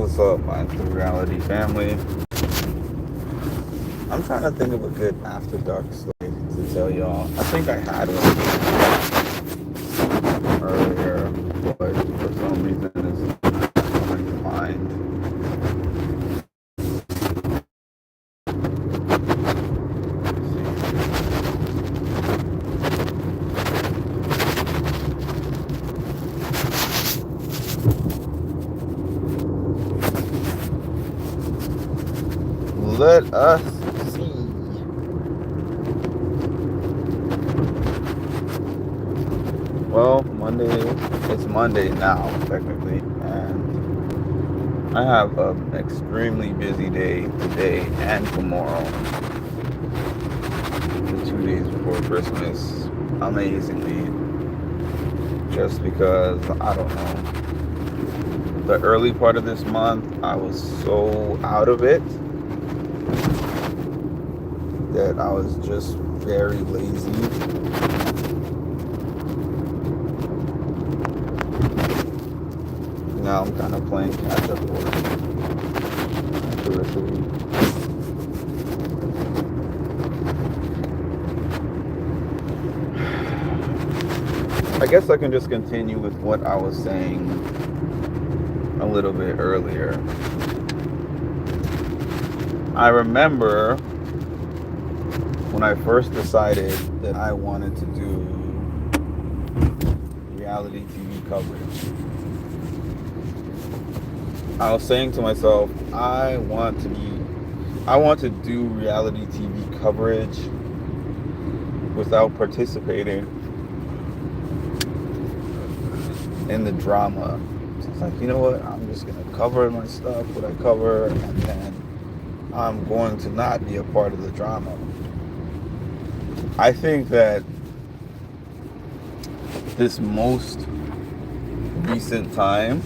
What's up, my Reality family? I'm trying to think of a good after dark story to tell y'all. I think I had one earlier, but for some reason it's not coming to mind. Let us see. Well, it's Monday now, technically, and I have an extremely busy day today and tomorrow, the 2 days before Christmas, amazingly, just because, I don't know, the early part of this month, I was so out of it that I was just very lazy. Now I'm kind of playing catch up work peripherally. I guess I can just continue with what I was saying a little bit earlier. I remember when I first decided that I wanted to do reality TV coverage. I was saying to myself, I want to do reality TV coverage without participating in the drama. So it's like, you know what? I'm just going to cover my stuff, what I cover, and then I'm going to not be a part of the drama. I think that this most recent time,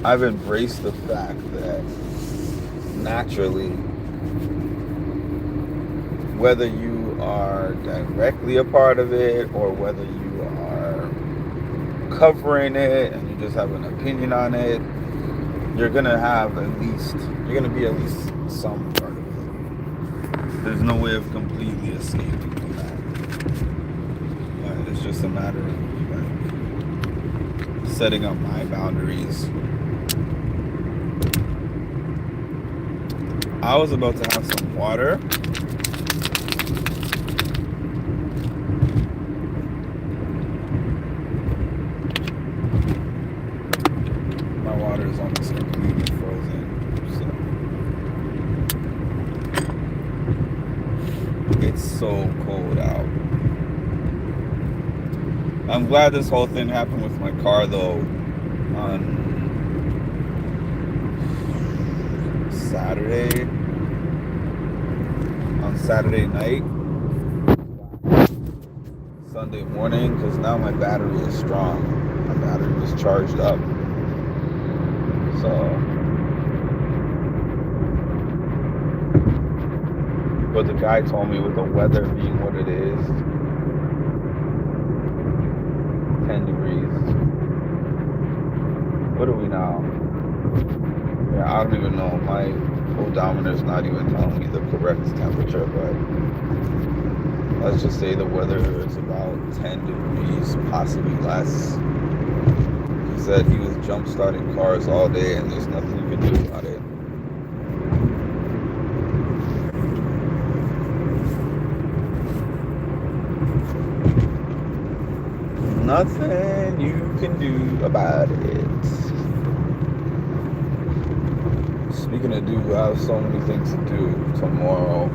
I've embraced the fact that naturally, whether you are directly a part of it or whether you are covering it and you just have an opinion on it, you're gonna be at least some part of it. There's no way of completely escaping from that. It's just a matter of setting up my boundaries. I was about to have some water. My water is almost completely frozen. So it's so cold out. I'm glad this whole thing happened with my car though on Saturday night, Sunday morning, because now my battery is strong. My battery was charged up. So, but the guy told me with the weather being what it is, 10 degrees. What are we now? Yeah, I don't even know. My odometer's not even telling me the correct temperature, but let's just say the weather is about 10 degrees, possibly less. He said he was jump starting cars all day and there's nothing you can do about it. Nothing you can do about it. Speaking of do, I have so many things to do tomorrow.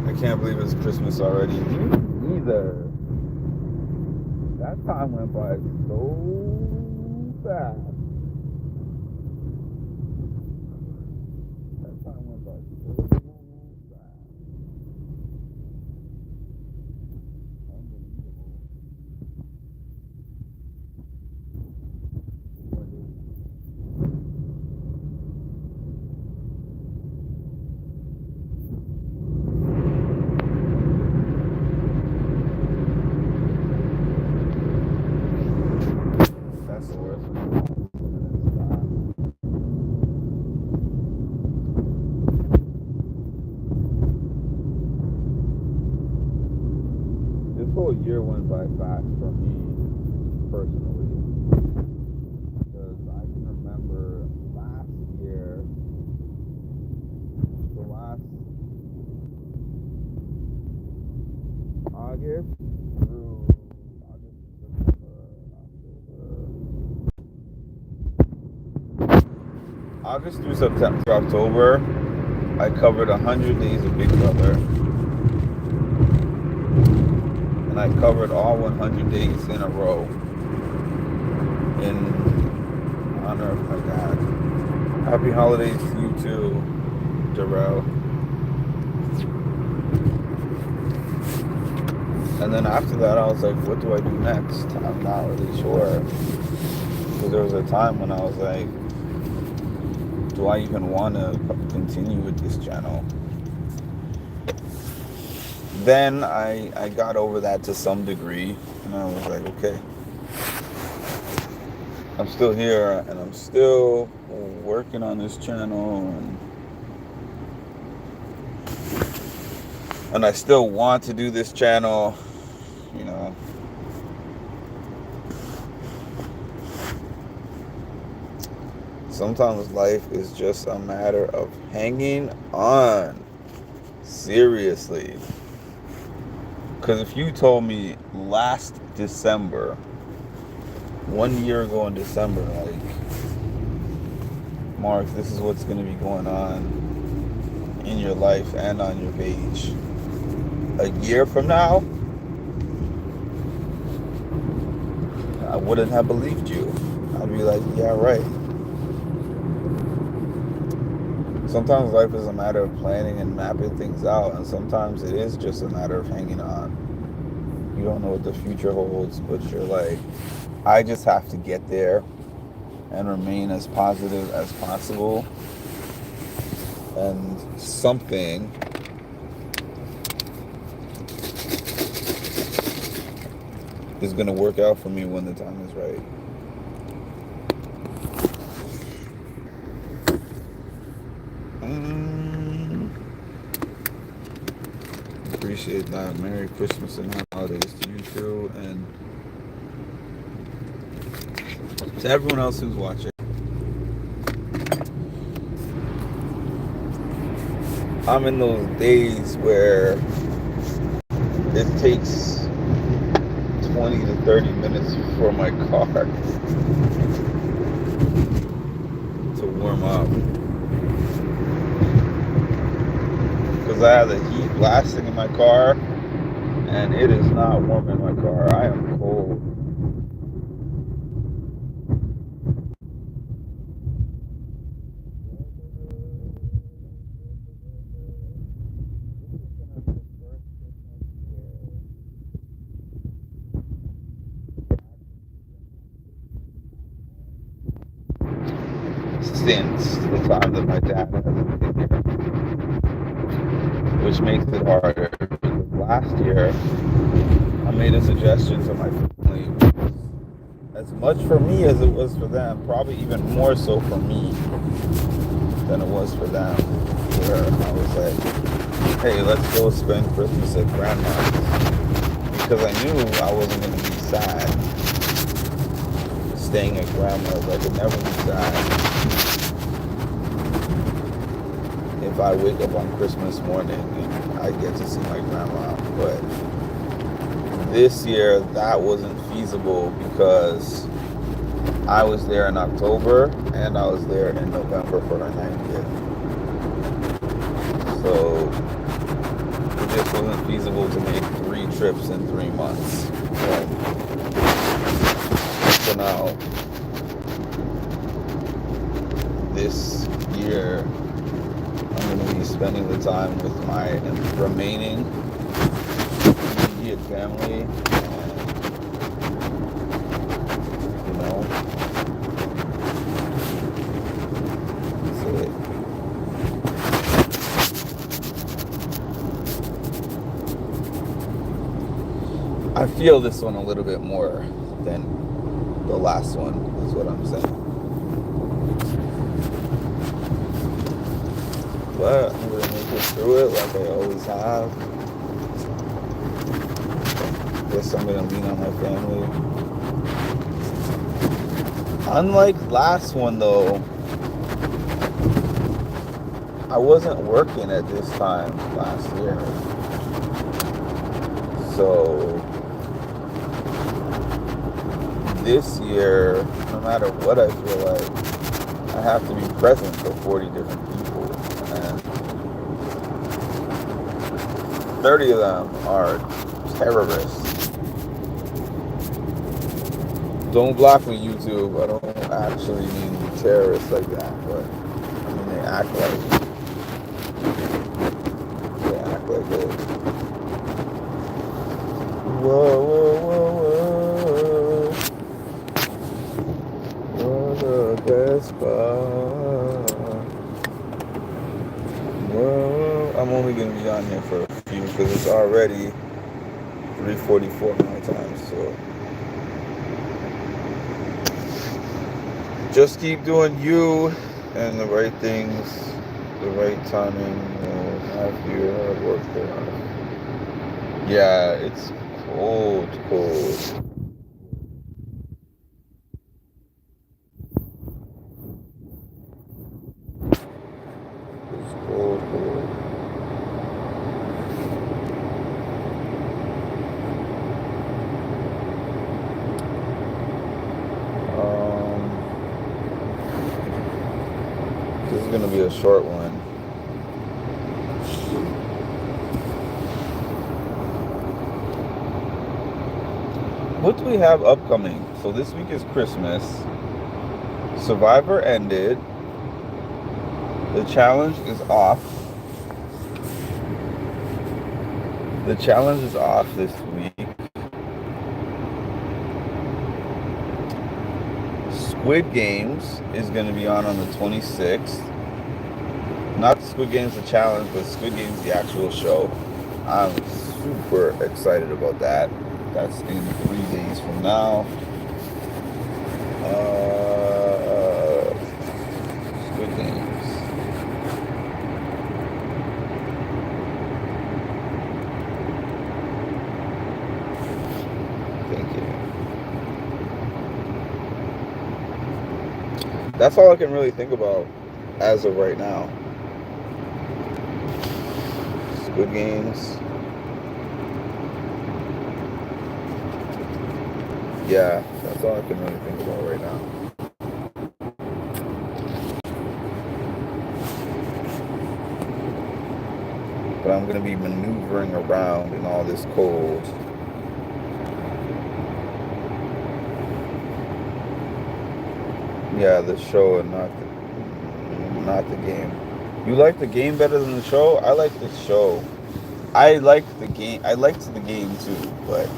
I can't believe it's Christmas already. Me neither. That time went by so fast. That time went by so fast. Unbelievable. year went by fast for me personally, because I can remember last year, the last August through August through September, October, I covered 100 days of Big Brother, and I covered all 100 days in a row in honor of my dad. Happy holidays to you too, Darrell. And then after that, I was like, what do I do next? I'm not really sure. Because there was a time when I was like, do I even want to continue with this channel? Then I got over that to some degree, and I was like, okay, I'm still here, and I'm still working on this channel, and I still want to do this channel, you know. Sometimes life is just a matter of hanging on. Seriously. Because if you told me last December, 1 year ago in December, like, Mark, this is what's going to be going on in your life and on your page. A year from now, I wouldn't have believed you. I'd be like, yeah, right. Sometimes life is a matter of planning and mapping things out, and sometimes it is just a matter of hanging on. You don't know what the future holds, but you're like, I just have to get there and remain as positive as possible, and something is going to work out for me when the time is right. Appreciate that. Merry Christmas and holidays to you too, and to everyone else who's watching. I'm in those days where it takes 20 to 30 minutes for my car to warm up, because I have the heat blasting in my car, and it is not warm in my car. I am cold. Since the time that my dad hasn't been here, which makes it harder. Last year, I made a suggestion to my family, as much for me as it was for them, probably even more so for me than it was for them, where I was like, hey, let's go spend Christmas at Grandma's, because I knew I wasn't going to be sad staying at Grandma's. I could never be sad if I wake up on Christmas morning and I get to see my grandma. But this year, that wasn't feasible because I was there in October and I was there in November for her 90th. So it just wasn't feasible to make 3 trips in 3 months. So now, this year, I'm going to be spending the time with my remaining immediate family, and, you know, that's it. I feel this one a little bit more than the last one, is what I'm saying. But I'm going to make it through it like I always have. guess I'm gonna lean on my family. Unlike last one though, I wasn't working at this time last year. So this year, no matter what, I feel like I have to be present for 40 different people. And 30 of them are terrorists. Don't block me, YouTube. I don't actually mean terrorists like that, but I mean they act like it. Whoa, whoa, whoa, whoa. Whoa, the best part. Whoa, I'm only gonna be on here for a few because it's already 3:44 my time, so just keep doing you and the right things, the right timing will have your hard work there. Yeah, it's cold. It's cold. This is gonna be a short one. What do we have upcoming? So this week is Christmas. Survivor ended. The challenge is off. The challenge is off this week. Squid Games is going to be on the 26th. Not Squid Games the challenge, but Squid Games the actual show. I'm super excited about that. That's in 3 days from now. Squid Games. Thank you. That's all I can really think about as of right now. Squid Games. Yeah, that's all I can really think about right now. But I'm going to be maneuvering around in all this cold. Yeah, the show and not the game. You like the game better than the show? I like the show. I liked the game. I liked the game too, but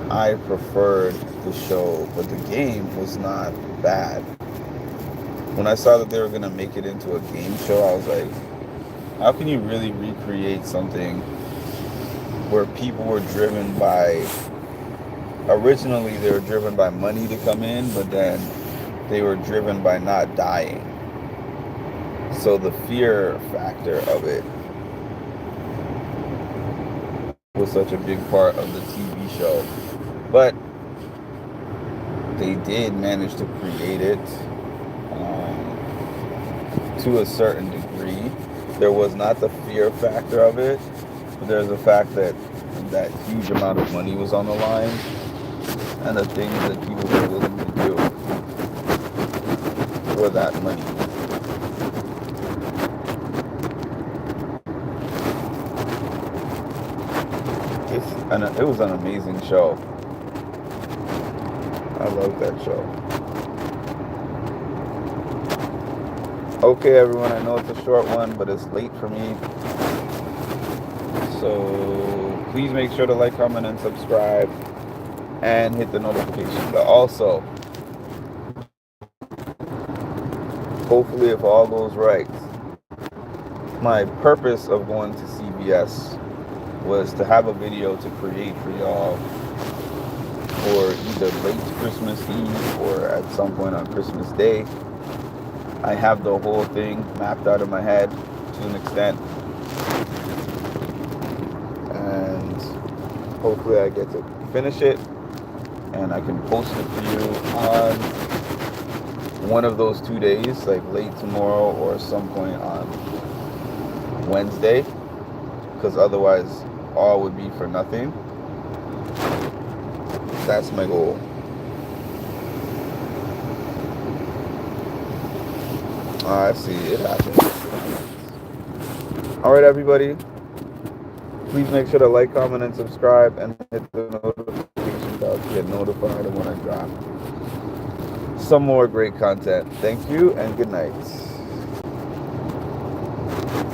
I preferred the show. But the game was not bad. When I saw that they were going to make it into a game show, I was like, how can you really recreate something where people were driven by... Originally, they were driven by money to come in, but then they were driven by not dying. So the fear factor of it was such a big part of the TV show. But they did manage to create it to a certain degree. There was not the fear factor of it, but there's the fact that that huge amount of money was on the line and the things that people were willing to do for that money. It was an amazing show. I love that show. Okay, everyone, I know it's a short one, but it's late for me. So please make sure to like, comment, and subscribe, and hit the notification bell. Also, hopefully, if all goes right, my purpose of going to CVS was to have a video to create for y'all for either late Christmas Eve or at some point on Christmas Day. I have the whole thing mapped out in my head to an extent, and hopefully I get to finish it and I can post it for you on one of those 2 days, like late tomorrow or some point on Wednesday, because otherwise all would be for nothing. That's my goal. I see, it happens. Alright, everybody, please make sure to like, comment, and subscribe, and hit the notification bell to get notified of when I drop some more great content. Thank you, and good night.